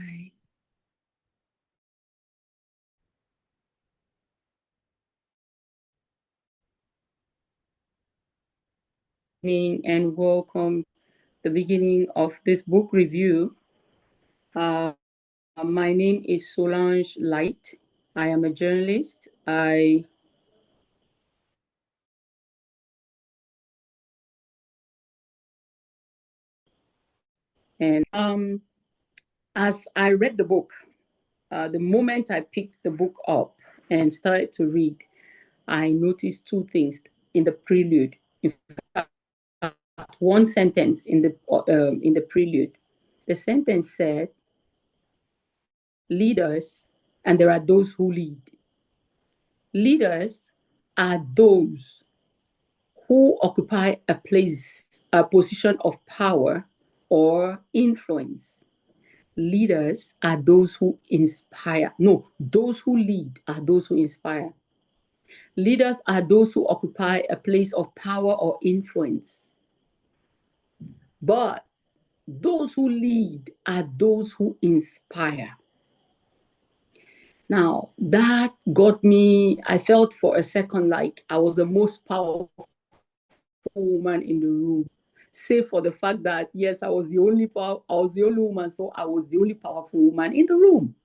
Bye. And welcome the beginning of this book review. My name is Solange Light. I am a journalist. And as I read the book, the moment I picked the book up and started to read, I noticed two things in the prelude. In fact, one sentence in the prelude. The sentence said, "Leaders, and there are those who lead. Leaders are those who occupy a position of power or influence. Leaders are those who inspire. No, those who lead are those who inspire. Leaders are those who occupy a place of power or influence. But those who lead are those who inspire." Now, that got me, I felt for a second like I was the most powerful woman in the room, save for the fact that yes, I was the only woman, so I was the only powerful woman in the room.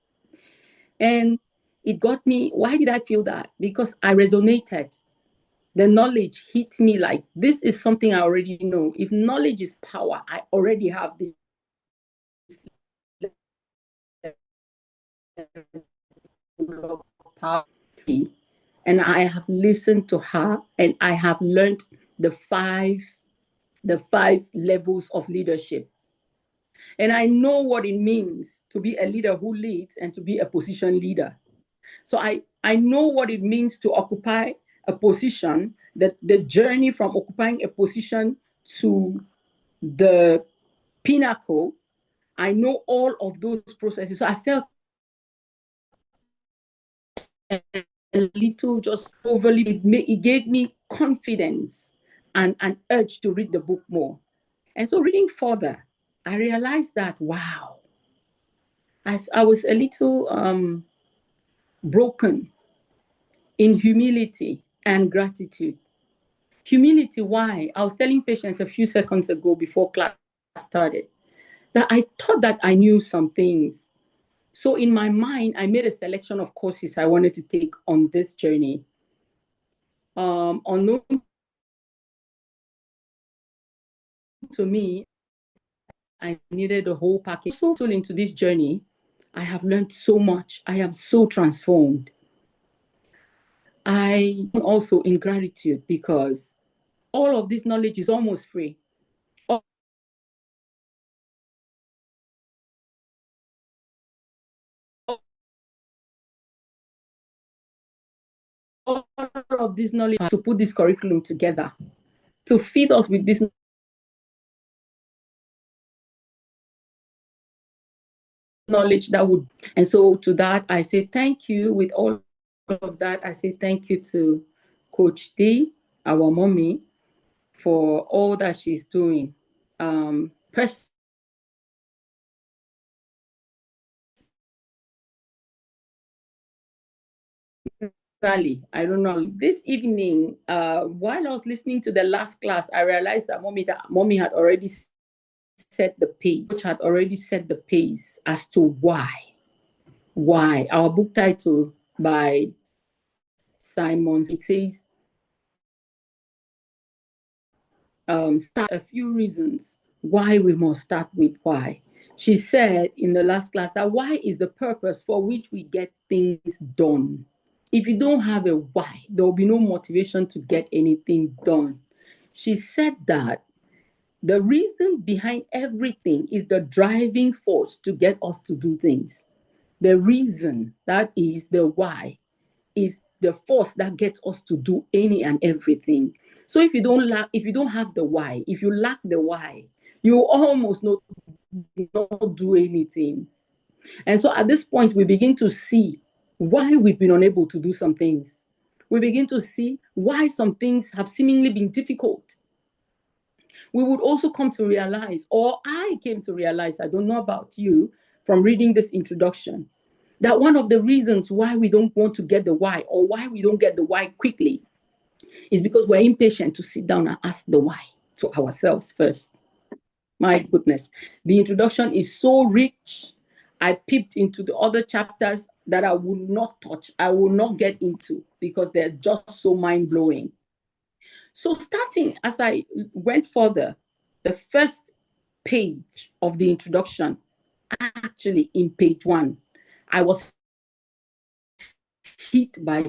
And it got me. Why did I feel that? Because I resonated. The knowledge hit me like this is something I already know. If knowledge is power, I already have this power. And I have listened to her and I have learned the five levels of leadership. And I know what it means to be a leader who leads and to be a position leader. So I know what it means to occupy a position, that the journey from occupying a position to the pinnacle. I know all of those processes. So I felt a little just overly, it gave me confidence and an urge to read the book more. And so reading further, I realized that, wow, I was a little broken in humility and gratitude. Humility, why? I was telling patients a few seconds ago before class started that I thought that I knew some things. So in my mind, I made a selection of courses I wanted to take on this journey. Unknown to me, I needed a whole package. So into this journey, I have learned so much. I am so transformed. I am also in gratitude because all of this knowledge is almost free. All of this knowledge to put this curriculum together, to feed us with this knowledge that would. And so to that, I say thank you. With all of that, I say thank you to Coach D, our mommy, for all that she's doing. Personally, I don't know. This evening, while I was listening to the last class, I realized that mommy had already set the pace. Coach had already set the pace as to why. Why? Our book title by Simon, it says, start a few reasons why we must start with why. She said in the last class that why is the purpose for which we get things done. If you don't have a why, there will be no motivation to get anything done. She said that the reason behind everything is the driving force to get us to do things. The reason, that is the why, is the force that gets us to do any and everything. So if you don't have the why, if you lack the why, you almost not do anything. And so at this point, we begin to see why we've been unable to do some things. We begin to see why some things have seemingly been difficult. We would also come to realize, or I came to realize, I don't know about you, from reading this introduction that one of the reasons why we don't want to get the why, or why we don't get the why quickly, is because we're impatient to sit down and ask the why to ourselves first. My goodness, the introduction is so rich. I peeped into the other chapters that I will not touch, I will not get into, because they're just so mind-blowing. So starting as I went further, the first page of the introduction, actually in page 1, I was hit by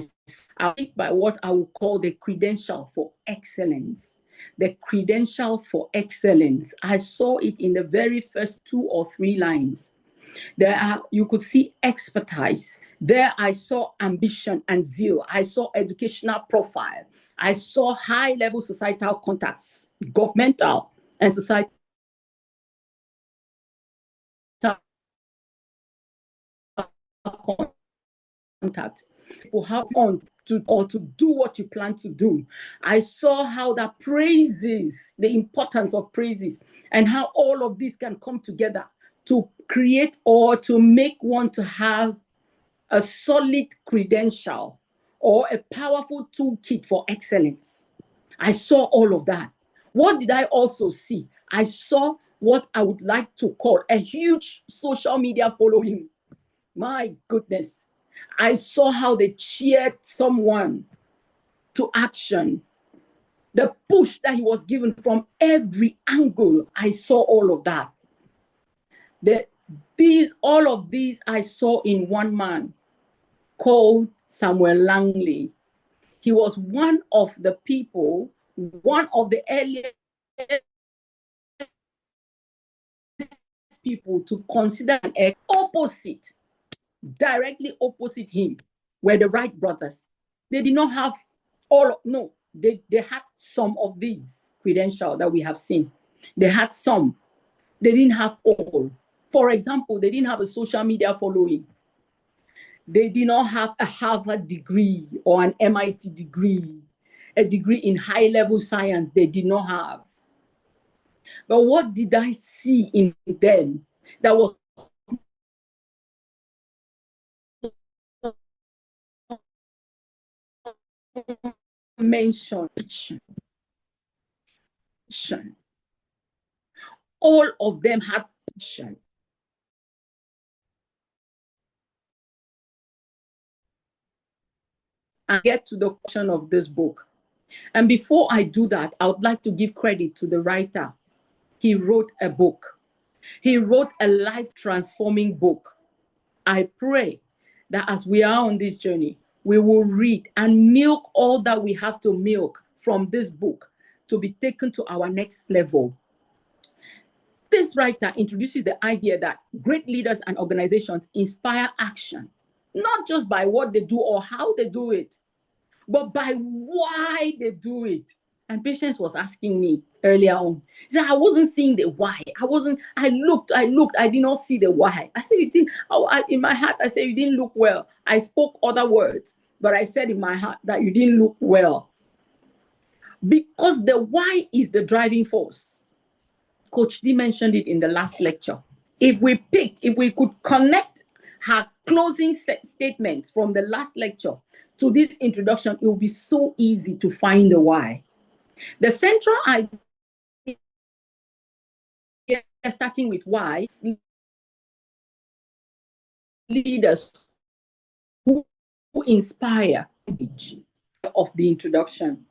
what I would call the credential for excellence. The credentials for excellence. I saw it in the very first 2 or 3 lines. You could see expertise. There I saw ambition and zeal. I saw educational profile. I saw high-level societal contacts, governmental and societal contact. People have on to do what you plan to do. I saw how that praises, the importance of praises, and how all of this can come together to create or to make one to have a solid credential or a powerful toolkit for excellence. I saw all of that. What did I also see? I saw what I would like to call a huge social media following. My goodness. I saw how they cheered someone to action. The push that he was given from every angle, I saw all of that. All of these I saw in one man called Samuel Langley. He was one of the people, one of the earliest people to consider an opposite, directly opposite him, were the Wright brothers. They did not have they had some of these credentials that we have seen. They had some. They didn't have all. For example, they didn't have a social media following. They did not have a Harvard degree or an MIT degree, a degree in high-level science. They did not have. But what did I see in them that was mentioned? All of them had passion. And get to the question of this book. And before I do that, I would like to give credit to the writer. He wrote a book. He wrote a life-transforming book. I pray that as we are on this journey, we will read and milk all that we have to milk from this book to be taken to our next level. This writer introduces the idea that great leaders and organizations inspire action, not just by what they do or how they do it, but by why they do it. And Patience was asking me earlier on. She said, I wasn't seeing the why. I looked, I did not see the why. I said, in my heart, I said, you didn't look well. I spoke other words, but I said in my heart that you didn't look well. Because the why is the driving force. Coach D mentioned it in the last lecture. If we could connect her closing statements from the last lecture to this introduction, it will be so easy to find the why. The central idea, starting with why, leaders who inspire of the introduction.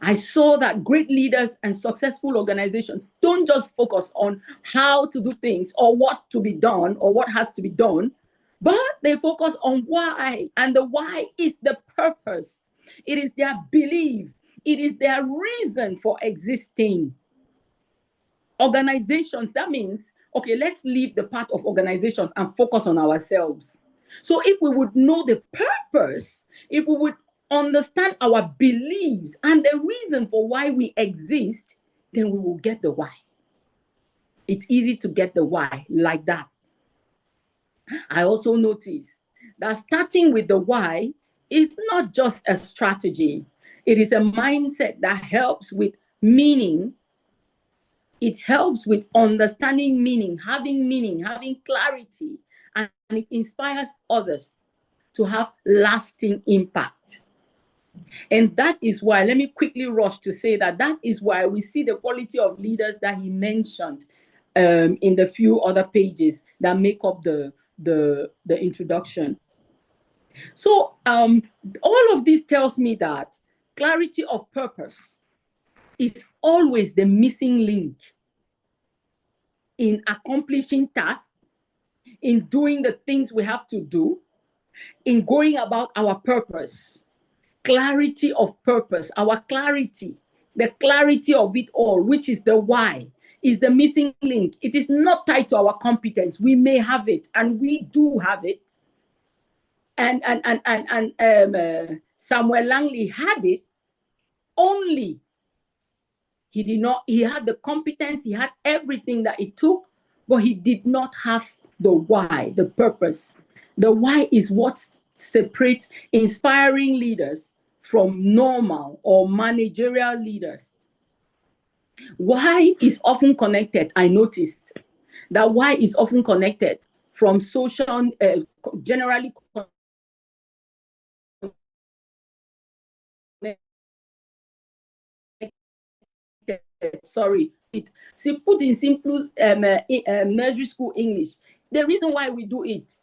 I saw that great leaders and successful organizations don't just focus on how to do things or what to be done or what has to be done, but they focus on why. And the why is the purpose. It is their belief. It is their reason for existing. Organizations, that means, okay, let's leave the part of organizations and focus on ourselves. So if we would know the purpose, if we would understand our beliefs and the reason for why we exist, then we will get the why. It's easy to get the why like that. I also noticed that starting with the why is not just a strategy. It is a mindset that helps with meaning It helps with understanding meaning, having clarity, and it inspires others to have lasting impact. And that is why, let me quickly rush to say that is why we see the quality of leaders that he mentioned in the few other pages that make up the introduction. So all of this tells me that clarity of purpose is always the missing link in accomplishing tasks, in doing the things we have to do, in going about our purpose. Clarity of purpose, our clarity, the clarity of it all, which is the why, is the missing link. It is not tied to our competence. We may have it, and we do have it. And Samuel Langley had it, only he did not. He had the competence. He had everything that it took, but he did not have the why, the purpose. The why is what separates inspiring leaders from normal or managerial leaders. Why is often connected, I noticed that why is often connected from social, generally sorry, see, put in simple nursery school English. The reason why we do it,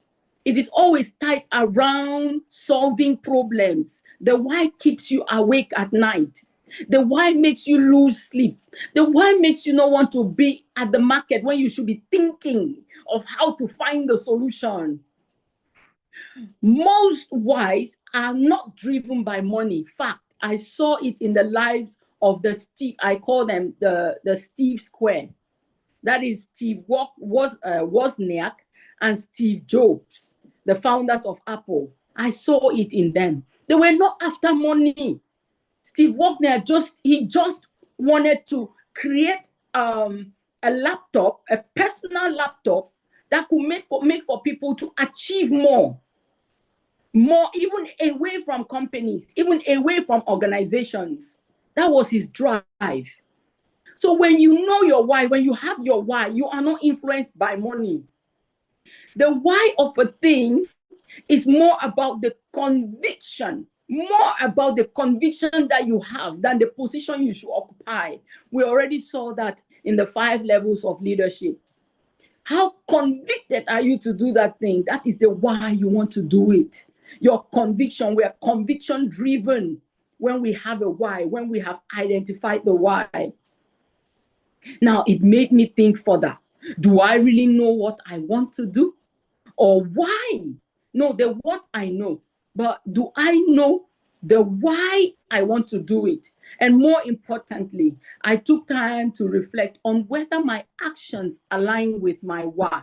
it is always tied around solving problems. The why keeps you awake at night. The why makes you lose sleep. The why makes you not want to be at the market when you should be thinking of how to find the solution. Most whys are not driven by money. Fact, I saw it in the lives of the Steve, I call them the Steve Square. That is Steve Wozniak and Steve Jobs, the founders of Apple. I saw it in them. They were not after money. Steve Wozniak just wanted to create a laptop, a personal laptop that could make for people to achieve more, even away from companies, even away from organizations. That was his drive. So when you know your why, when you have your why, you are not influenced by money. The why of a thing is more about the conviction, more about the conviction that you have than the position you should occupy. We already saw that in the 5 levels of leadership. How convicted are you to do that thing? That is the why you want to do it. Your conviction, we are conviction driven when we have a why, when we have identified the why. Now, it made me think further. Do I really know what I want to do? Or why? No, the what I know. But do I know the why I want to do it? And more importantly, I took time to reflect on whether my actions align with my why.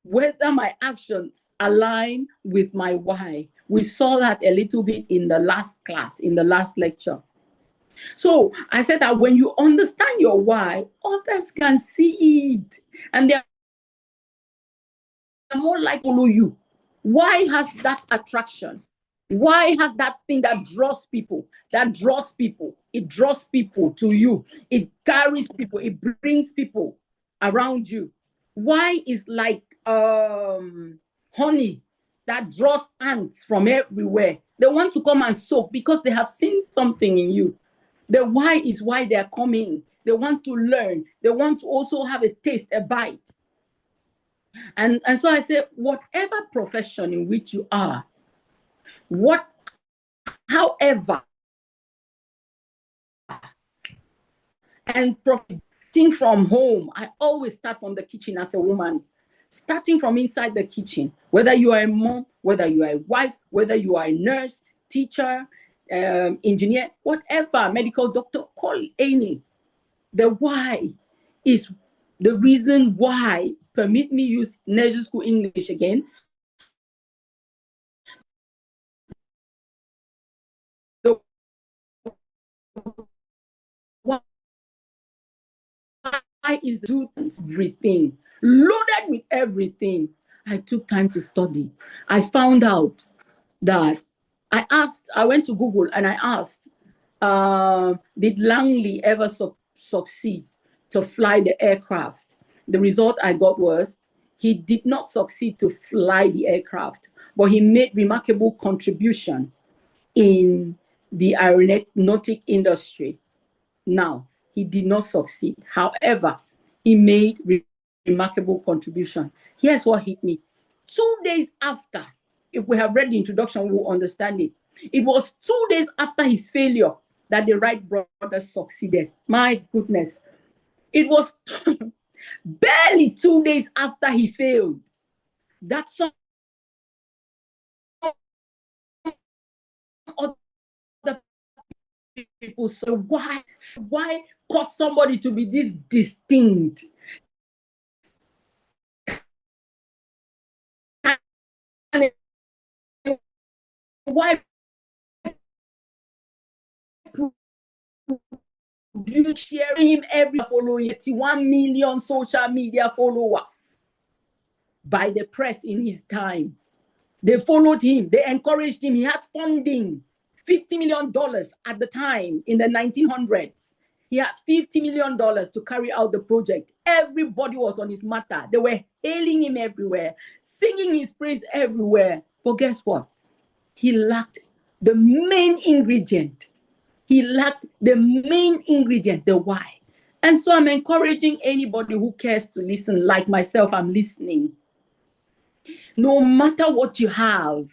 Whether my actions align with my why. We saw that a little bit in the last class, in the last lecture. So I said that when you understand your why, others can see it and they're more likely to follow you. Why has that attraction? Why has that thing that draws people? That draws people. It draws people to you. It carries people. It brings people around you. Why is like honey that draws ants from everywhere. They want to come and soak because they have seen something in you. The why is why they are coming. They want to learn. They want to also have a taste, a bite. And so I say, whatever profession in which you are, however, and profiting from home, I always start from the kitchen as a woman. Starting from inside the kitchen, whether you are a mom, whether you are a wife, whether you are a nurse, teacher, engineer, whatever, medical doctor, call any. The why is the reason why, permit me use nursery school English again. The why is the everything, loaded with everything. I took time to study. I found out that I went to Google and I asked, did Langley ever succeed? to fly the aircraft. The result I got was he did not succeed to fly the aircraft, but he made remarkable contribution in the aeronautic industry. Now, he did not succeed. However, he made remarkable contribution. Here's what hit me. 2 days after, if we have read the introduction, we will understand it. It was 2 days after his failure that the Wright brothers succeeded. My goodness. It was barely 2 days after he failed that some other people say, why cause somebody to be this distinct? Why you sharing him every following 1 million social media followers by the press in his time? They followed him, they encouraged him. He had funding, $50 million at the time in the 1900s. He had $50 million to carry out the project. Everybody was on his matter. They were hailing him everywhere, singing his praise everywhere. But guess what? He lacked the main ingredient. He lacked the main ingredient, the why. And so I'm encouraging anybody who cares to listen, like myself, I'm listening. No matter what you have,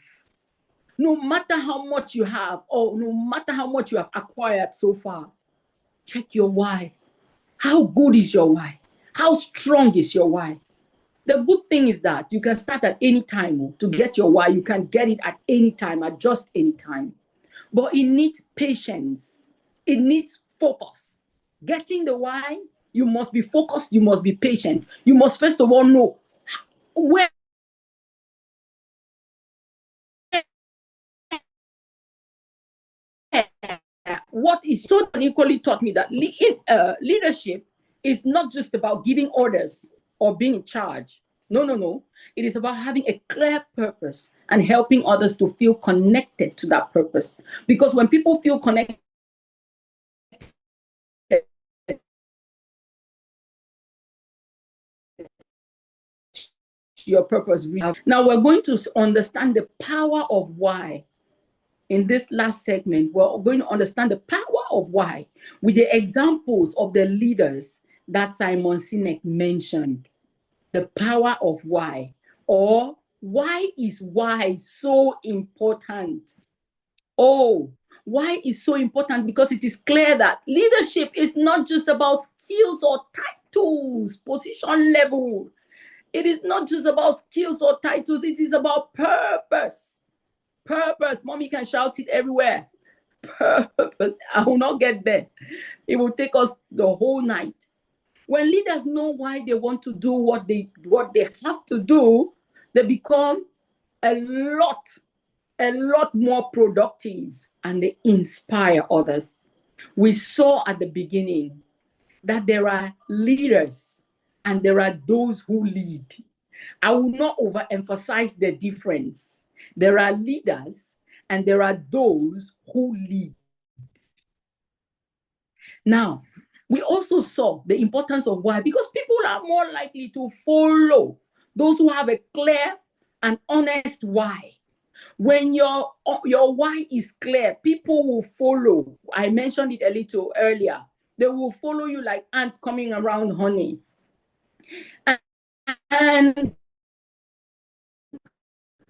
no matter how much you have, or no matter how much you have acquired so far, check your why. How good is your why? How strong is your why? The good thing is that you can start at any time to get your why. You can get it at any time, at just any time. But it needs patience. It needs focus. Getting the why, you must be focused. You must be patient. You must first of all know where what is so equally taught me that leadership is not just about giving orders or being in charge. No. It is about having a clear purpose and helping others to feel connected to that purpose. Because when people feel connected to your purpose. Now we're going to understand the power of why. In this last segment, we're going to understand the power of why with the examples of the leaders that Simon Sinek mentioned. The power of why, or why is why so important? Oh, why is so important? Because it is clear that leadership is not just about skills or titles, position level. It is not just about skills or titles. It is about purpose. Purpose. Mommy can shout it everywhere. Purpose. I will not get there. It will take us the whole night. When leaders know why they want to do what they have to do, they become a lot more productive and they inspire others. We saw at the beginning that there are leaders and there are those who lead. I will not overemphasize the difference. There are leaders and there are those who lead. Now, we also saw the importance of why, because people are more likely to follow those who have a clear and honest why. When your why is clear, people will follow. I mentioned it a little earlier. They will follow you like ants coming around honey. And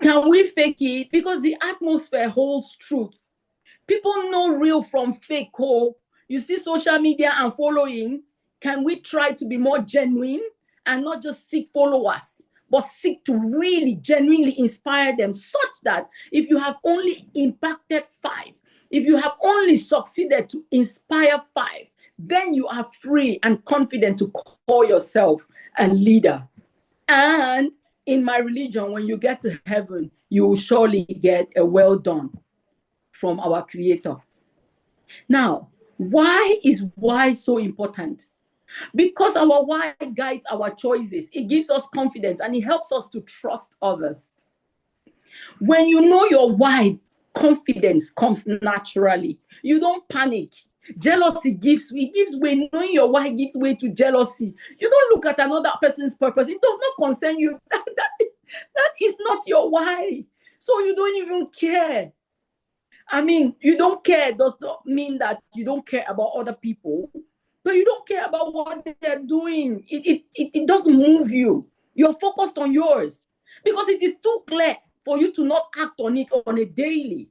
can we fake it? Because the atmosphere holds truth. People know real from fake. Oh, you see social media and following. Can we try to be more genuine and not just seek followers, but seek to really genuinely inspire them, such that if you have only impacted 5, if you have only succeeded to inspire 5, then you are free and confident to call yourself a leader. And in my religion, when you get to heaven, you will surely get a well done from our Creator. Now, why is why so important? Because our why guides our choices. It gives us confidence and it helps us to trust others. When you know your why, confidence comes naturally. You don't panic. Jealousy gives way. Knowing your why gives way to jealousy. You don't look at another person's purpose. It does not concern you. That is not your why. So you don't even care. I mean, you don't care does not mean that you don't care about other people, but you don't care about what they're doing. It doesn't move you. You're focused on yours because it is too clear for you to not act on it on a daily.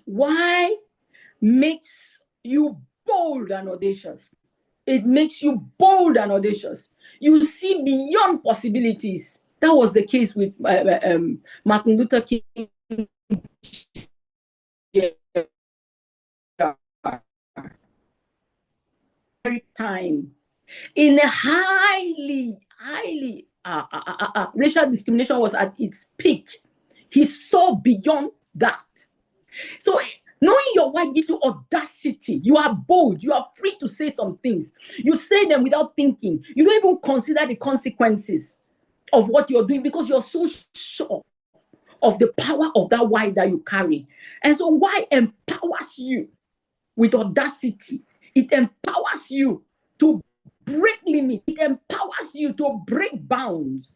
Why makes you bold and audacious? It makes you bold and audacious. You see beyond possibilities. That was the case with Martin Luther King. Time in a highly racial discrimination was at its peak. He saw beyond that. So knowing your why gives you audacity. You are bold. You are free to say some things. You say them without thinking. You don't even consider the consequences of what you're doing because you're so sure of the power of that why that you carry. And so why empowers you with audacity. It empowers you to break limits. It empowers you to break bounds.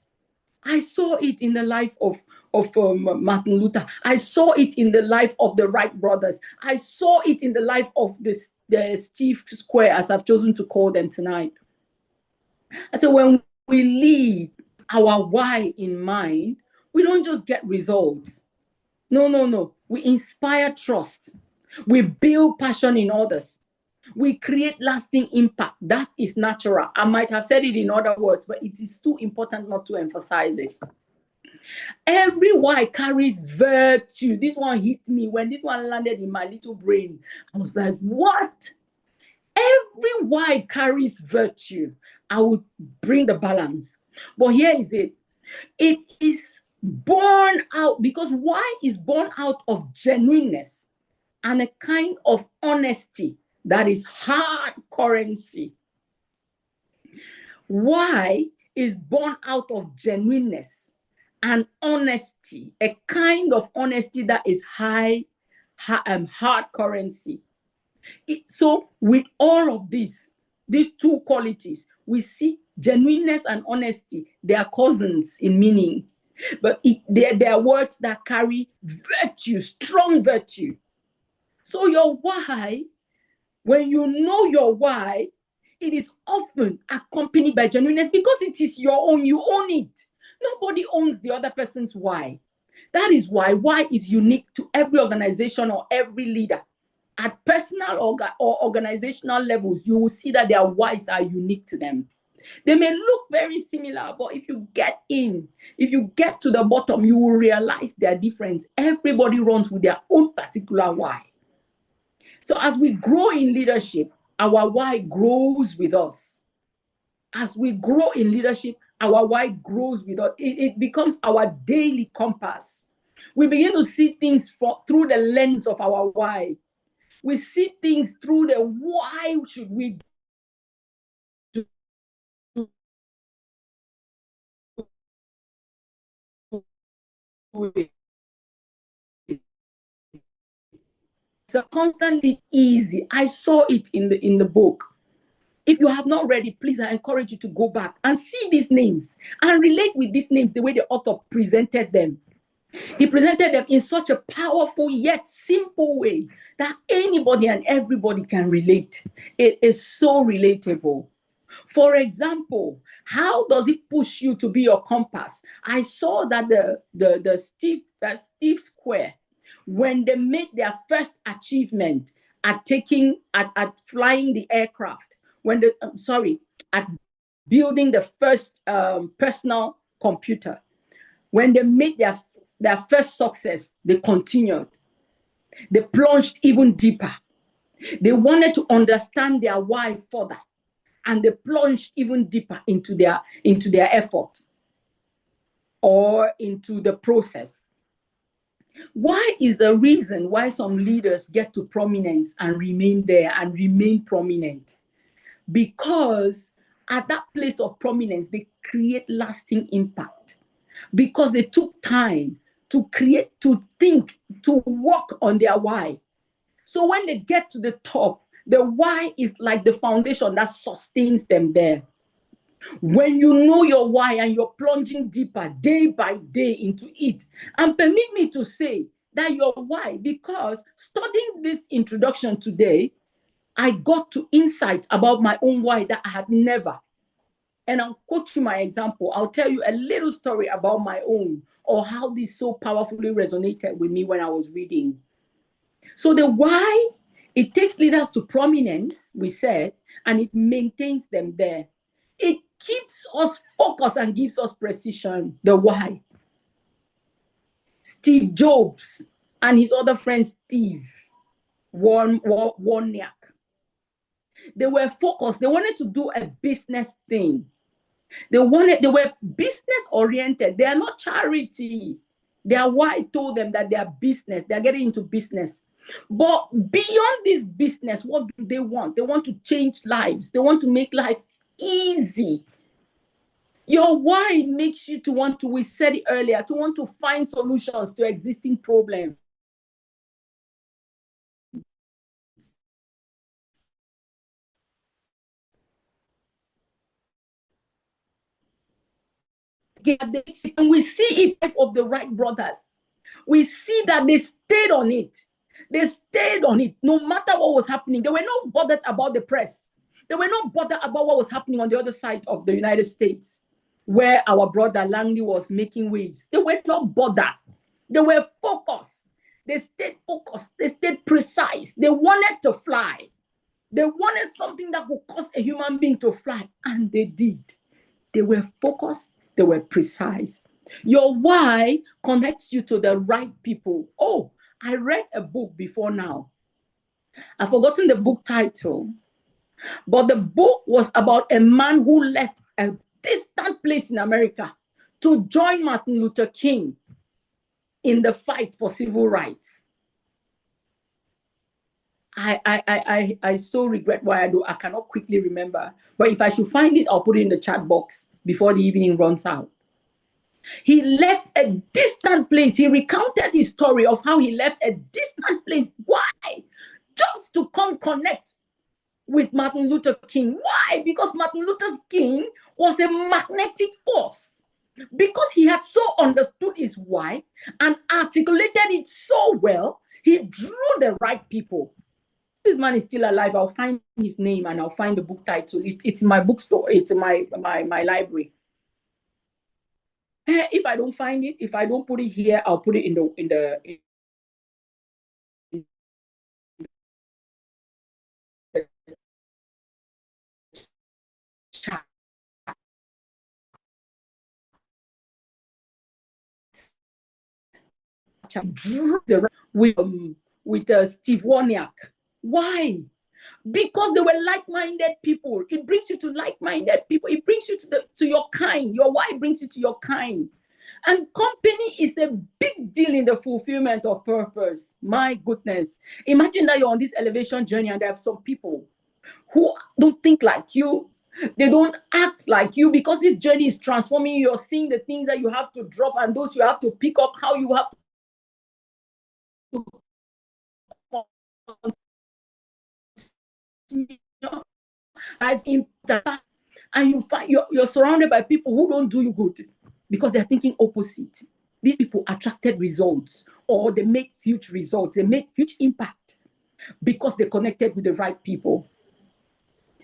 I saw it in the life of Martin Luther. I saw it in the life of the Wright brothers. I saw it in the life of the Steve Square, as I've chosen to call them tonight. And so when we lead our why in mind, we don't just get results. No. We inspire trust. We build passion in others. We create lasting impact. That is natural. I might have said it in other words, but it is too important not to emphasize it. Every why carries virtue. This one hit me. When this one landed in my little brain, I was like, what? Every why carries virtue. I would bring the balance. But here is it. It is born out, because why is born out of genuineness and a kind of honesty that is hard currency. Why is born out of genuineness and honesty, a kind of honesty that is hard currency. So with all of these two qualities, we see genuineness and honesty, they are cousins in meaning, but they are words that carry virtue, strong virtue. So your why, when you know your why, it is often accompanied by genuineness because it is your own, you own it. Nobody owns the other person's why. That is why is unique to every organization or every leader. At personal or organizational levels, you will see that their whys are unique to them. They may look very similar, but if you get to the bottom, you will realize their difference. Everybody runs with their own particular why. So as we grow in leadership, our why grows with us. As we grow in leadership, our why grows with us. It becomes our daily compass. We begin to see things through the lens of our why. We see things through the why should we do it. It's a constantly easy. I saw it in the book. If you have not read it, please, I encourage you to go back and see these names and relate with these names the way the author presented them. He presented them in such a powerful yet simple way that anybody and everybody can relate. It is so relatable. For example, how does it push you to be your compass? I saw that the Steve Square, when they made their first achievement at flying the aircraft, at building the first personal computer, when they made their first success, they continued. They plunged even deeper. They wanted to understand their why further, and they plunged even deeper into their effort or into the process. Why is the reason why some leaders get to prominence and remain there and remain prominent? Because at that place of prominence, they create lasting impact. Because they took time to think, to work on their why. So when they get to the top, the why is like the foundation that sustains them there. When you know your why and you're plunging deeper day by day into it, and permit me to say that your why, because studying this introduction today, I got to insight about my own why that I had never. And I'll quote you my example. I'll tell you a little story about my own, or how this so powerfully resonated with me when I was reading. So the why, it takes leaders to prominence, we said, and it maintains them there. It keeps us focused and gives us precision. The why. Steve Jobs and his other friend Steve Wozniak, they were focused. They wanted to do a business thing. They were business oriented. They are not charity. Their why told them that they are business. They are getting into business. But beyond this business, what do they want? They want to change lives. They want to make life easy. Your why makes you to want to, we said it earlier, to want to find solutions to existing problems. And we see it of the Wright brothers. We see that they stayed on it. They stayed on it no matter what was happening. They were not bothered about the press. They were not bothered about what was happening on the other side of the United States, where our brother Langley was making waves. They were not bothered. They were focused. They stayed focused. They stayed precise. They wanted to fly. They wanted something that would cause a human being to fly, and they did. They were focused. They were precise. Your why connects you to the right people. Oh, I read a book before now. I've forgotten the book title, but the book was about a man who left a distant place in America to join Martin Luther King in the fight for civil rights. I so regret why I cannot quickly remember. But if I should find it, I'll put it in the chat box before the evening runs out. He left a distant place. He recounted his story of how he left a distant place. Why? Just to come connect with Martin Luther King. Why? Because Martin Luther King was a magnetic force. Because he had so understood his why and articulated it so well, he drew the right people. This man is still alive. I'll find his name and I'll find the book title. It's in my bookstore. It's in my library. If I don't find it, if I don't put it here, I'll put it in the chat. With Steve Wozniak. Why? Because they were like-minded people. It brings you to like-minded people. It brings you to your kind. Your why brings you to your kind. And company is a big deal in the fulfillment of purpose. My goodness. Imagine that you're on this elevation journey and there are some people who don't think like you. They don't act like you, because this journey is transforming you. You're seeing the things that you have to drop and those you have to pick up, how you have to and you find you're surrounded by people who don't do you good because they're thinking opposite. These people attracted results, or they make huge results, they make huge impact because they connected with the right people.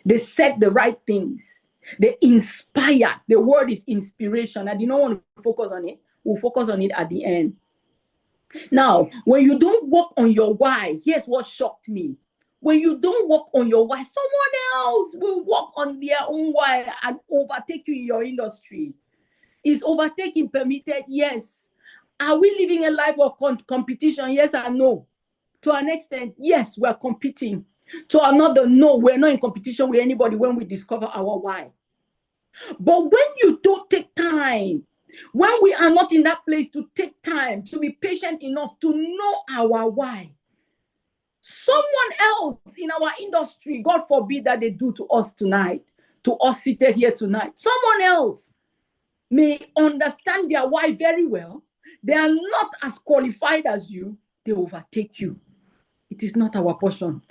They said the right things. They inspire. The word is inspiration. I do not want to focus on it. We'll focus on it at the end. Now, when you don't work on your why, here's what shocked me. When you don't work on your why, someone else will work on their own why and overtake you in your industry. Is overtaking permitted? Yes. Are we living a life of competition? Yes and no. To an extent, yes, we're competing. To another, no, we're not in competition with anybody when we discover our why. But when you don't take time, when we are not in that place to take time, to be patient enough to know our why, someone else in our industry, God forbid that they do to us tonight, to us seated here tonight, someone else may understand their why very well. They are not as qualified as you. They overtake you. It is not our portion.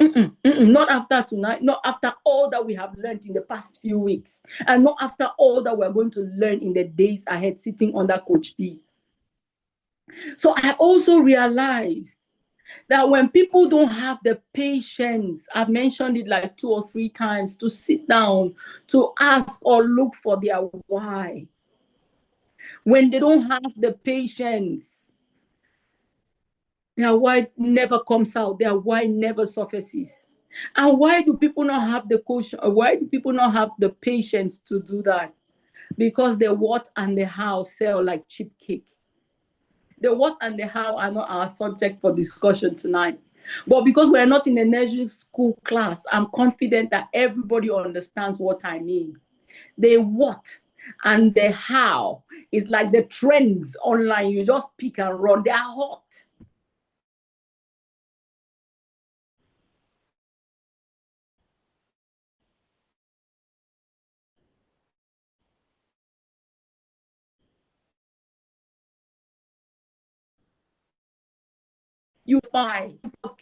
Not after tonight, not after all that we have learned in the past few weeks, and not after all that we're going to learn in the days ahead sitting under Coach D. So I also realized that when people don't have the patience, I've mentioned it like 2 or 3 times, to sit down, to ask or look for their why. When they don't have the patience, their why never comes out, their why never surfaces. And why do people not have the caution? Why do people not have the patience to do that? Because the what and the how sell like cheap cake. The what and the how are not our subject for discussion tonight. But because we're not in a nursery school class, I'm confident that everybody understands what I mean. The what and the how is like the trends online. You just pick and run. They are hot. You buy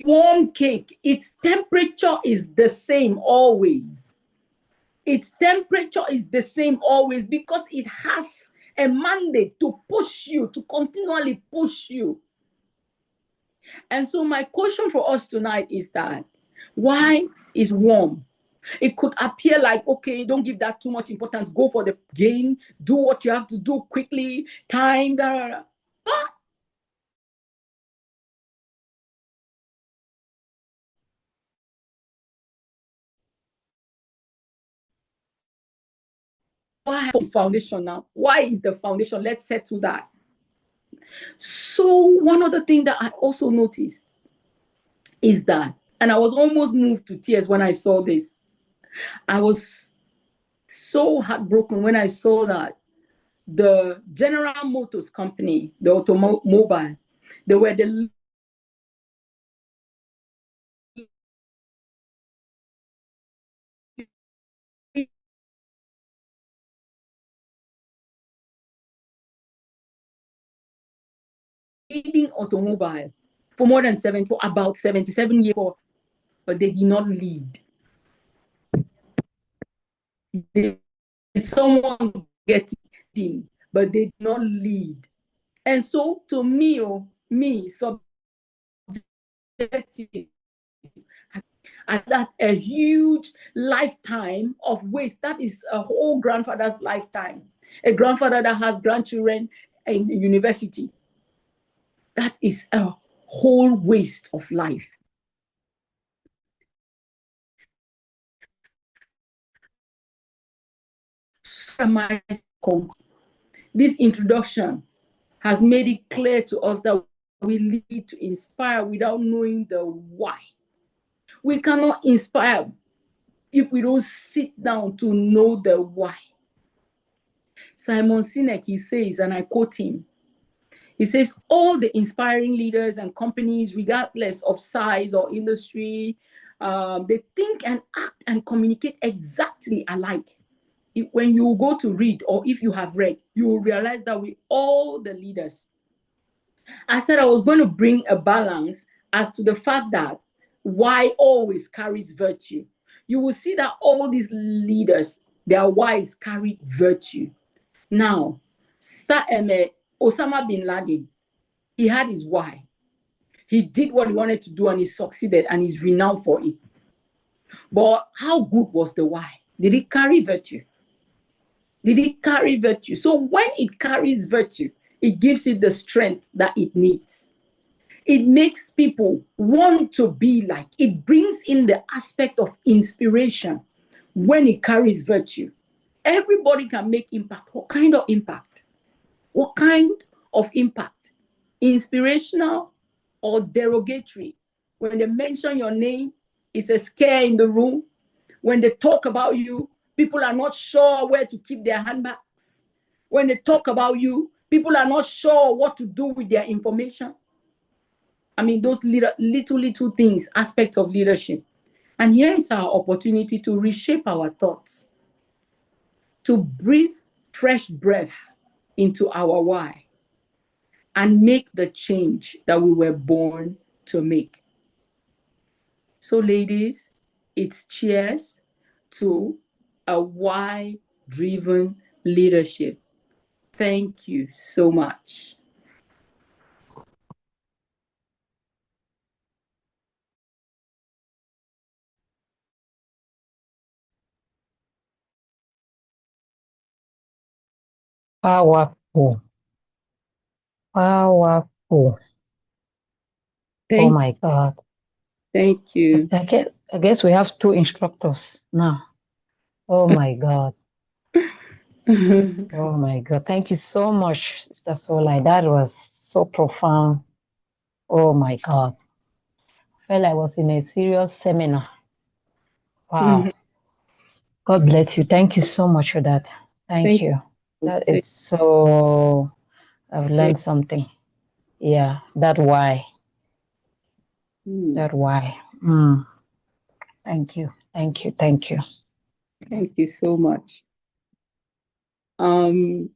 warm cake, its temperature is the same always. Its temperature is the same always because it has a mandate to push you, to continually push you. And so my question for us tonight is that why is warm? It could appear like, okay, don't give that too much importance. Go for the gain. Do what you have to do quickly. Time. Blah, blah, blah. But why is foundation now? Why is the foundation? Let's settle that. So one other thing that I also noticed is that, and I was almost moved to tears when I saw this. I was so heartbroken when I saw that the General Motors company, the automobile, they were the leading automobile for more than for about 77 years, but they did not lead. They, someone getting, but they did not lead. And so to me, subjective, that a huge lifetime of waste. That is a whole grandfather's lifetime. A grandfather that has grandchildren in university. That is a whole waste of life. This introduction has made it clear to us that we need to inspire without knowing the why. We cannot inspire if we don't sit down to know the why. Simon Sinek, he says, and I quote him, he says, all the inspiring leaders and companies, regardless of size or industry, they think and act and communicate exactly alike. When you go to read, or if you have read, you will realize that we all the leaders. I said I was going to bring a balance as to the fact that why always carries virtue. You will see that all these leaders, their whys carry virtue. Now, Osama bin Laden, he had his why. He did what he wanted to do and he succeeded and he's renowned for it. But how good was the why? Did it carry virtue? Did it carry virtue? So when it carries virtue, it gives it the strength that it needs. It makes people want to be like, it brings in the aspect of inspiration when it carries virtue. Everybody can make impact. What kind of impact? What kind of impact? Inspirational or derogatory? When they mention your name, it's a scare in the room. When they talk about you, people are not sure where to keep their handbags. When they talk about you, people are not sure what to do with their information. I mean, those little things, aspects of leadership. And here is our opportunity to reshape our thoughts, to breathe fresh breath into our why, and make the change that we were born to make. So, ladies, it's cheers to a why-driven leadership. Thank you so much. Powerful. Powerful. Oh my God. Thank you. I guess we have two instructors now. Oh my God. Oh my God. Thank you so much, Sister Sola. That was so profound. Oh my God. Felt I was in a serious seminar. Wow. God bless you. Thank you so much for that. Thank Thank you. you. That is so, I've Thank learned something. Yeah, that why. you. That why. Mm. Thank you. Thank you. Thank you. Thank you so much. Um,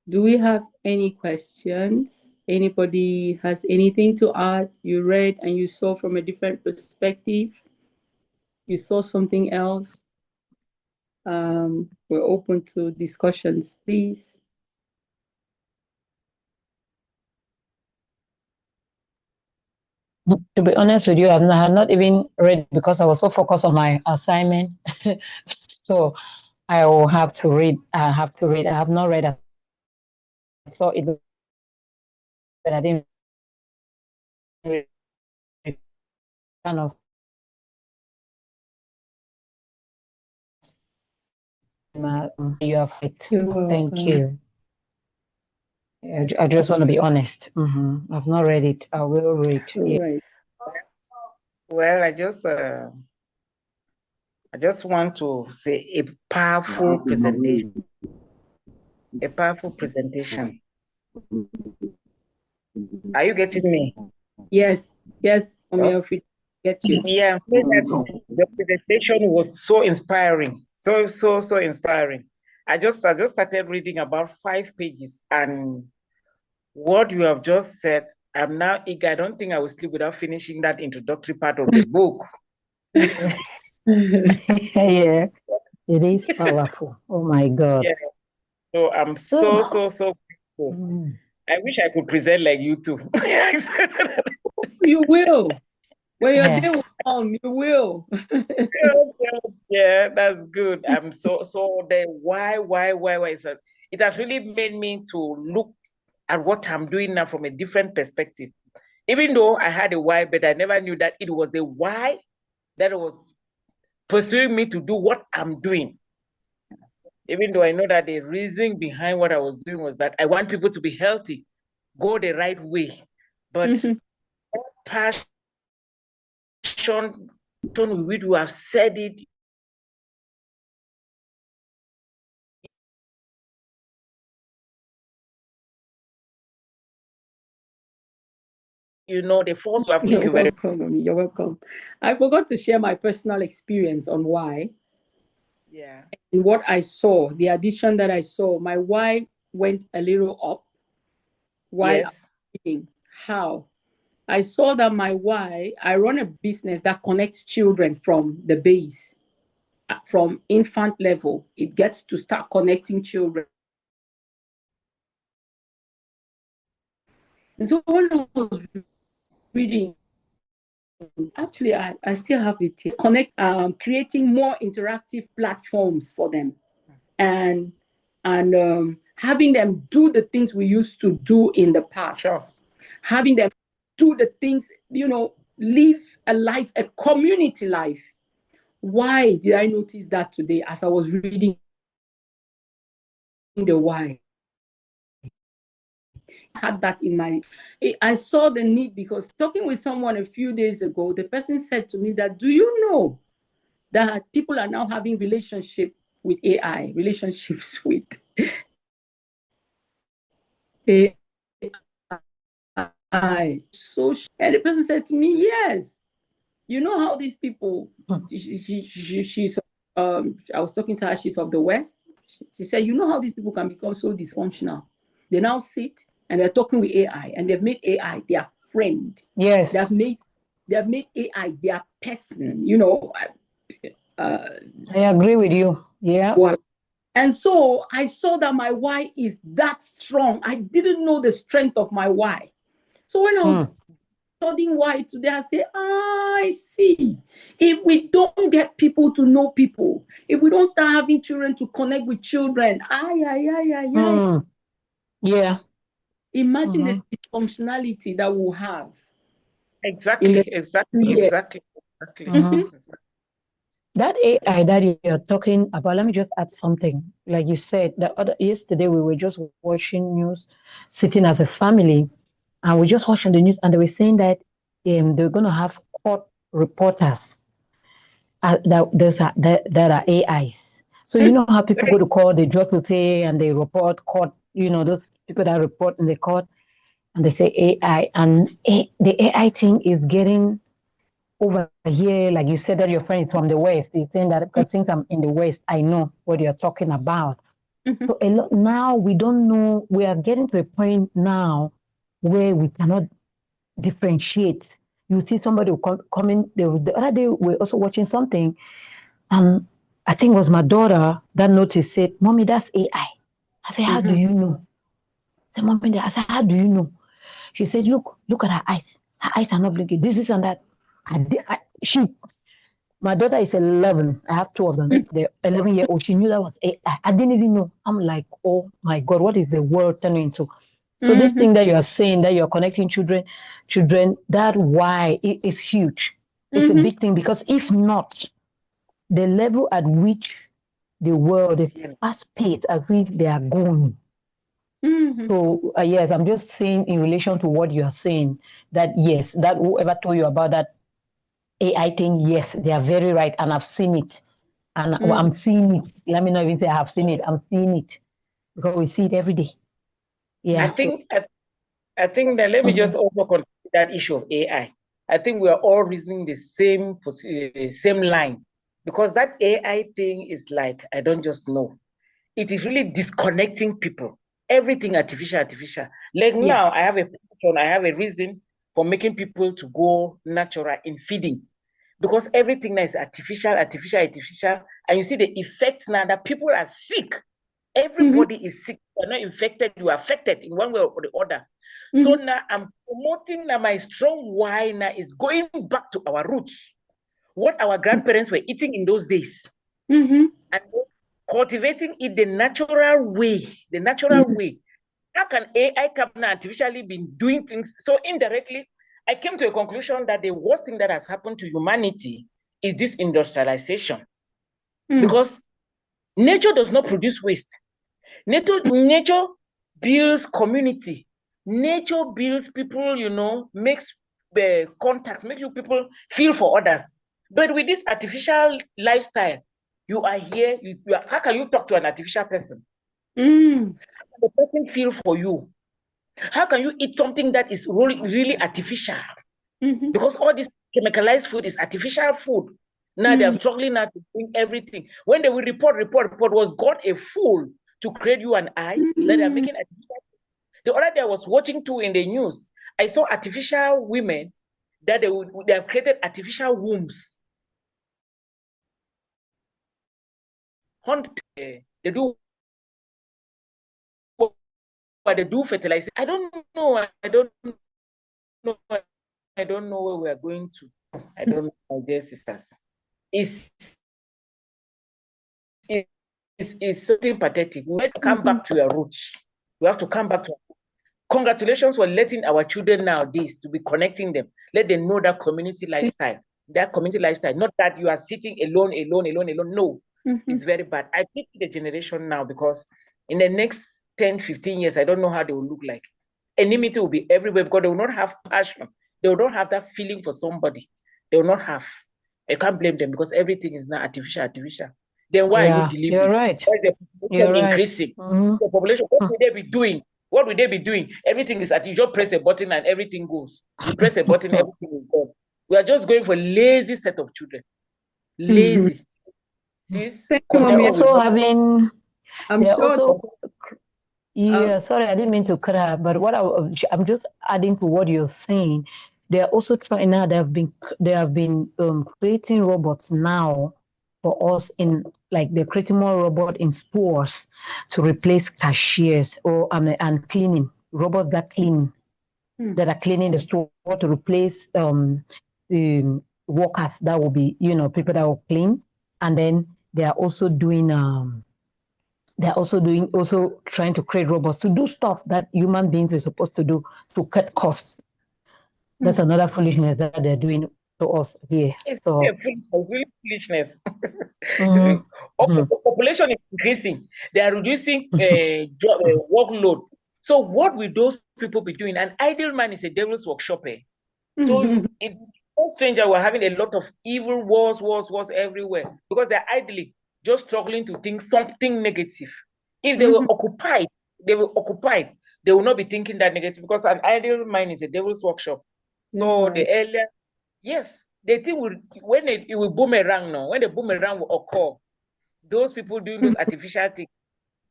do we have any questions? Anybody has anything to add? You read and you saw from a different perspective. You saw something else. We're open to discussions, please. To be honest with you, I have not even read because I was so focused on my assignment. So I will have to read. I have to read. I have not read. I saw it, but I didn't read. Kind of. You have it. You're Thank welcome. you. I just want to be honest. I've not read it. I will read. All right. Well, I just want to say a powerful presentation. A powerful presentation. Are you getting me? Yes, yes, Omi, get you. Yeah, the presentation was so inspiring. So inspiring. I just started reading about 5 pages, and what you have just said, I'm now eager. I don't think I will sleep without finishing that introductory part of the book. Yes. Yeah, it is powerful. Oh my God. Yeah. So I'm so grateful. Mm. I wish I could present like you too. You will. When your Yeah. day will come, you will. Yeah, that's good. I'm so the why is that it has really made me to look at what I'm doing now from a different perspective. Even though I had a why, but I never knew that it was the why that was pursuing me to do what I'm doing. Even though I know that the reason behind what I was doing was that I want people to be healthy, go the right way. But passion, tone with which we have said it, the force you have. Thank You're you very much. welcome. You're welcome. I forgot to share my personal experience on why Yeah. and what I saw, the addition that I saw. My why went a little up while I was Yes. reading. How? I saw that my why, I run a business that connects children from the base, from infant level. It gets to start connecting children. So when I was reading, actually, I still have it here. Connect, creating more interactive platforms for them, and having them do the things we used to do in the past. Sure. Having them do the things, live a life, a community life. Why did I notice that today as I was reading the why? Had that in my, I saw the need because talking with someone a few days ago, the person said to me that, do you know that people are now having relationships with AI, relationships with AI. So, and the person said to me, yes, you know how these people, she's, I was talking to her, she's of the West. She said, you know how these people can become so dysfunctional. They now sit and they're talking with AI and they've made AI their friend. Yes. They've made They have made AI their person, you know. I agree with you. Yeah. Well, and so I saw that my why is that strong. I didn't know the strength of my why. So when I was studying why today, I say, I see. If we don't get people to know people, if we don't start having children to connect with children, Yeah. imagine the dysfunctionality that we'll have. Exactly. That AI that you're talking about, let me just add something. Like you said, yesterday we were just watching news, sitting as a family, and we just watching the news, and they were saying that they're going to have court reporters that are AIs. So you know how people go to court, they drop a pay and they report court. You know those people that report in the court, and they say AI, and the AI thing is getting over here, like you said that your friend is from the West. You're saying that because since I'm in the West, I know what you're talking about. So now we don't know, we are getting to a point now where we cannot differentiate. You see somebody will come in, the other day we were also watching something, and I think it was my daughter that noticed, said, Mommy, that's AI. I said, how do you know? I said, Mommy, I said, how do you know? She said, look at her eyes. Her eyes are not blinking. This and that. My daughter is 11. I have two of them. The 11-year-old, she knew that was AI. I didn't even know. I'm like, oh my God, what is the world turning into? So this thing that you are saying, that you're connecting children, that why it is huge. It's a big thing, because if not, the level at which the world is fast paced at which they are going. So yes, I'm just saying in relation to what you are saying, that yes, that whoever told you about that AI thing, yes, they are very right, and I've seen it, and I'm seeing it. Let me not even say I have seen it. I'm seeing it because we see it every day. Yeah. I think that let me just also consider that issue of AI. I think we are all reasoning the same line, because that AI thing is like, I don't just know. It is really disconnecting people. Everything artificial. Like now, I have a reason for making people to go natural in feeding, because everything now is artificial, and you see the effects now that people are sick. Everybody is sick. You're not infected, you are affected in one way or the other. So now I'm promoting that my strong why now is going back to our roots, what our grandparents were eating in those days, and cultivating it the natural way. How can AI come now artificially be doing things? So indirectly, I came to a conclusion that the worst thing that has happened to humanity is this industrialization. Because nature does not produce waste. Nature builds community. Nature builds people, makes the contact, makes you people feel for others. But with this artificial lifestyle, you are here. How can you talk to an artificial person? How can the person feel for you? How can you eat something that is really artificial? Because all this chemicalized food is artificial food. Now they're struggling now to bring everything. When they will report, was God a fool to create you and I? That they're making artificial. The other day I was watching too in the news, I saw artificial women that they have created artificial wombs. They do what they do fertilization. I don't know. I don't know where we are going to. I don't know, my dear sisters. It's something pathetic. We have to come back to your roots. We have to come back to. Congratulations for letting our children nowadays to be connecting them. Let them know that community lifestyle. Not that you are sitting alone. No, it's very bad. I pity the generation now, because in the next 10, 15 years, I don't know how they will look like. Enmity will be everywhere, because they will not have passion. They will not have that feeling for somebody. They will not have. I can't blame them, because everything is now artificial. Then why are you delivering? You're right. Why is the population increasing? The population, what will they be doing? What will they be doing? Everything is you just press a button and everything goes. You press a button, everything is gone. We are just going for lazy set of children. Lazy. Also having, I'm they're sure. also, yeah, sorry, I didn't mean to cut out, but I'm just adding to what you're saying. they are also trying now. They have been creating robots now for us in like they're creating more robot in stores to replace cashiers or and cleaning robots that clean that are cleaning the store to replace the workers that will be people that will clean, and then they are also doing also trying to create robots to do stuff that human beings were supposed to do to cut costs. That's another foolishness that they're doing to us here. It's So really foolishness. Population is increasing. They are reducing workload. So what will those people be doing? An idle man is a devil's workshop. So it's no stranger we're having a lot of evil wars everywhere because they're idly just struggling to think something negative. If they were occupied, they will not be thinking that negative because an idle mind is a devil's workshop. So the earlier, yes, they think when it will boomerang now, when the boomerang will occur, those people doing those artificial things,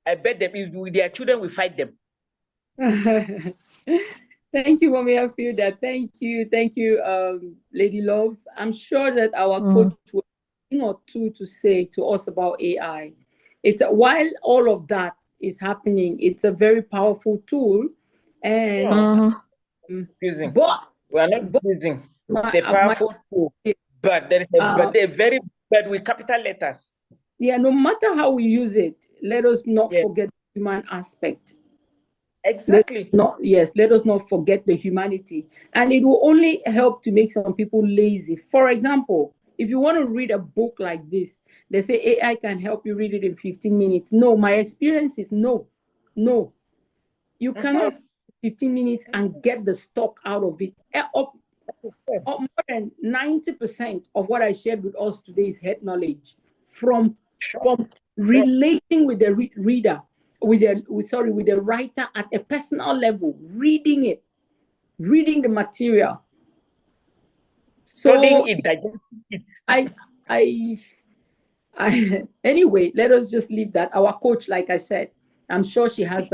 I bet them with their children will fight them. Thank you, Mommy. I feel that. Thank you, Lady Love. I'm sure that our coach will have a thing or two to say to us about AI. It's while all of that is happening, it's a very powerful tool, and using. but We are not using the powerful tool, but there is but they're very bad with capital letters. Yeah, no matter how we use it, let us not forget the human aspect. Exactly. Let us not forget the humanity. And it will only help to make some people lazy. For example, if you want to read a book like this, they say AI can help you read it in 15 minutes. No, my experience is no. You cannot 15 minutes and get the stock out of it. More than 90% of what I shared with us today is head knowledge from relating with the reader, with the writer at a personal level, reading the material. Studying it, digesting it. Anyway, let us just leave that. Our coach, like I said, I'm sure she has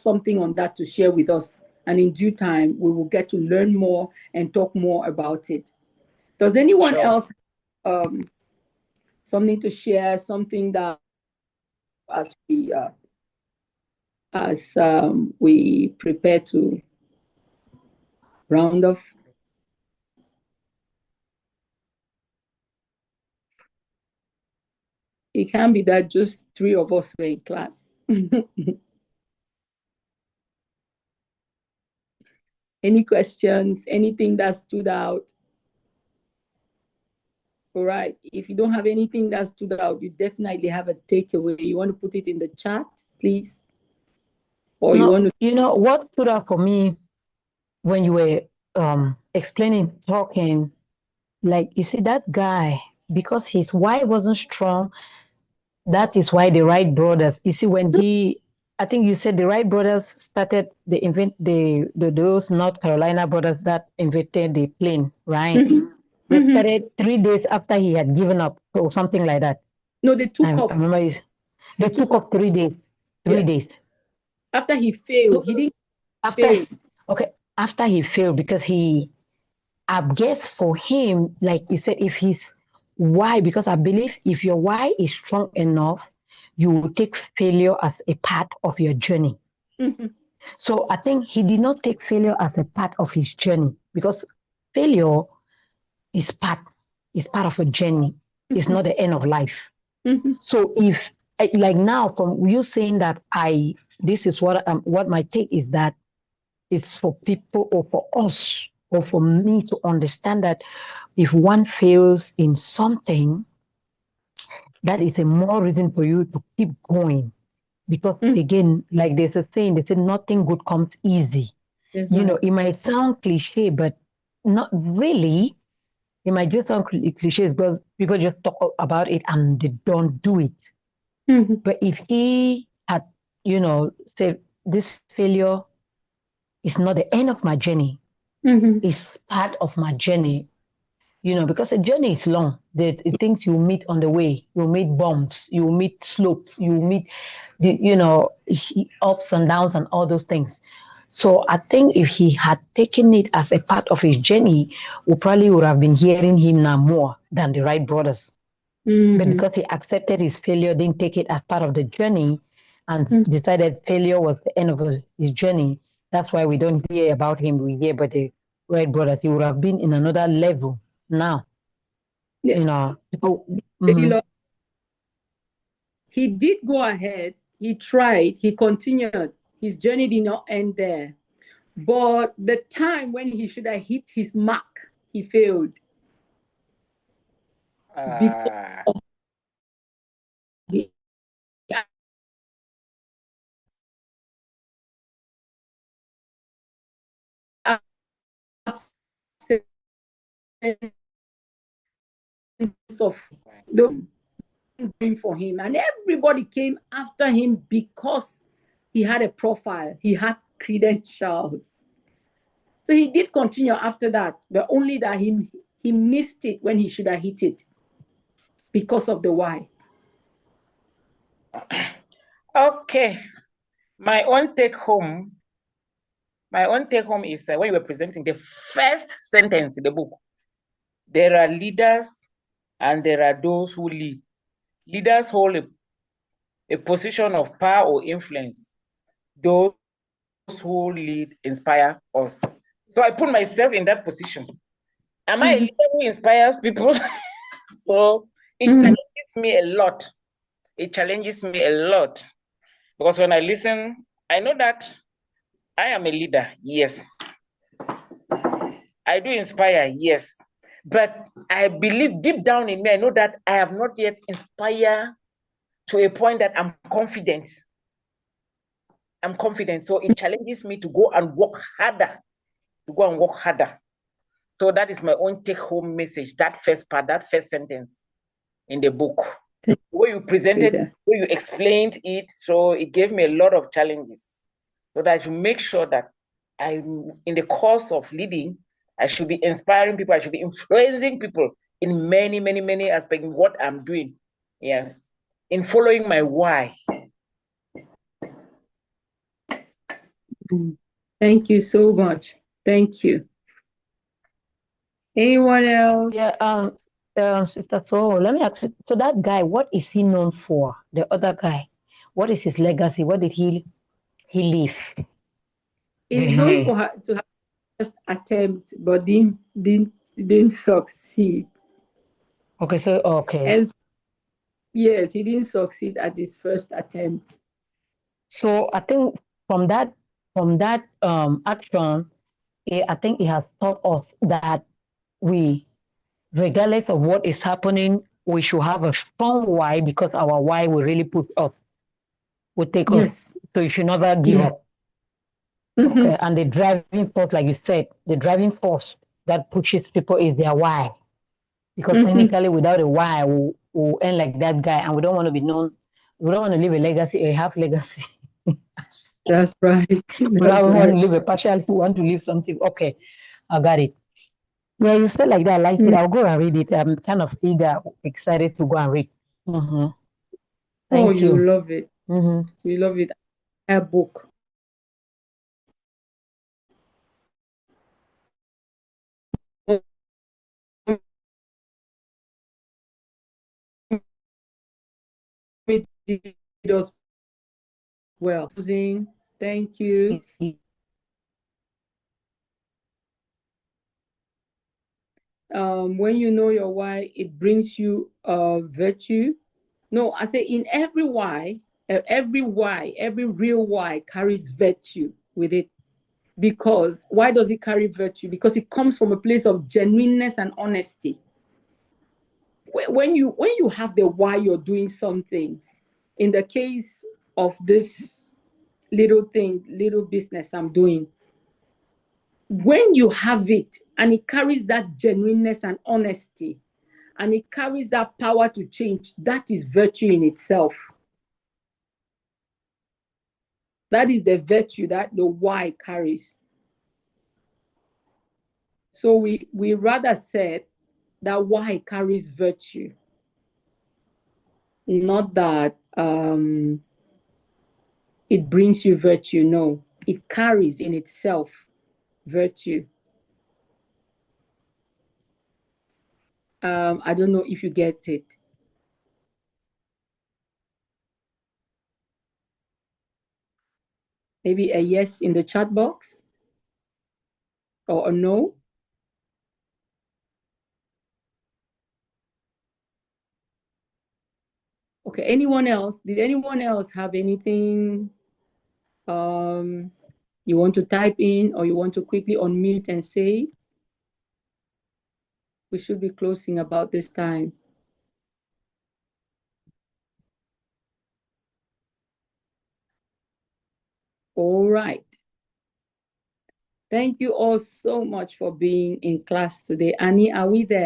something on that to share with us. And in due time, we will get to learn more and talk more about it. Does anyone else something to share? Something that as we prepare to round off? It can be that just 3 of us were in class. Any questions? Anything that stood out? All right. If you don't have anything that stood out, you definitely have a takeaway. You want to put it in the chat, please? Or what stood out for me when you were talking, like you see that guy, because his wife wasn't strong, that is why the Wright brothers, you see, I think you said the Wright brothers started those North Carolina brothers that invented the plane, right? They started 3 days after he had given up or something like that. No, they took off. I remember they took off 3 days. 3 days. After he failed. He didn't fail. Okay, after he failed, because I guess for him, like you said, if his why, because I believe if your why is strong enough, you will take failure as a part of your journey. So I think he did not take failure as a part of his journey, because failure is part of a journey. It's not the end of life. So if, like now, from you saying that this is what my take is, that it's for people or for us or for me to understand that if one fails in something, that is a more reason for you to keep going. Because again, like there's a saying, they say nothing good comes easy. It might sound cliche, but not really. It might just sound cliche because people just talk about it and they don't do it. But if he had, said, this failure is not the end of my journey, it's part of my journey, because the journey is long. The things you meet on the way, you meet bumps, you meet slopes, you meet, ups and downs and all those things. So I think if he had taken it as a part of his journey, we probably would have been hearing him now more than the Wright brothers. But because he accepted his failure, didn't take it as part of the journey, and decided failure was the end of his journey, that's why we don't hear about him. We hear about the Wright brothers. He would have been in another level now. Yeah. You know. He did go ahead. He tried. He continued. His journey did not end there. But the time when he should have hit his mark, he failed. Because of the absence of the doing for him, and everybody came after him because he had a profile, he had credentials. So he did continue after that, but only that he missed it when he should have hit it because of the why. Okay, my own take home is when you were presenting the first sentence in the book. There are leaders and there are those who lead. Leaders hold a position of power or influence. Those who lead inspire us. So I put myself in that position. Am I a leader who inspires people? So it challenges me a lot. It challenges me a lot. Because when I listen, I know that I am a leader, yes. I do inspire, yes. But I believe deep down in me, I know that I have not yet inspired to a point that I'm confident. I'm confident. So it challenges me to go and work harder. So that is my own take-home message, that first part, that first sentence in the book. The way you presented, the way you explained it, so it gave me a lot of challenges. So that I should make sure that in the course of leading, I should be inspiring people, I should be influencing people in many, many, many aspects of what I'm doing. Yeah. In following my why. Thank you so much. Thank you. Anyone else? Yeah, Sister So, let me ask you, so that guy, what is he known for? The other guy, what is his legacy? What did he leave? He's known for to have first attempt, but didn't succeed. Okay, so okay. And yes, he didn't succeed at his first attempt. So I think from that action, I think it has taught us that we, regardless of what is happening, we should have a strong why, because our why will really push us, will take us. So you should never give up. Okay, and the driving force, like you said, the driving force that pushes people is their why. Because technically, without a why, we'll end like that guy, and we don't want to be known. We don't want to leave a legacy, a half legacy. That's right. We don't want to leave a partial. We want to leave something. Okay, I got it. Yeah, you said like that. I like it. I'll go and read it. I'm kind of eager, excited to go and read. Thank you. You love it. You love it. A book. It does well. Thank you. When you know your why, it brings you virtue. No, I say in every why, every real why carries virtue with it. Because why does it carry virtue? Because it comes from a place of genuineness and honesty. When you have the why you're doing something, in the case of this little business I'm doing, when you have it and it carries that genuineness and honesty, and it carries that power to change, that is virtue in itself. That is the virtue that the why carries. So we rather said that why carries virtue, not that it brings you virtue. No, it carries in itself virtue. I don't know if you get it. Maybe a yes in the chat box or a no. Okay, anyone else? Did anyone else have anything you want to type in or you want to quickly unmute and say? We should be closing about this time. All right. Thank you all so much for being in class today. Annie, are we there?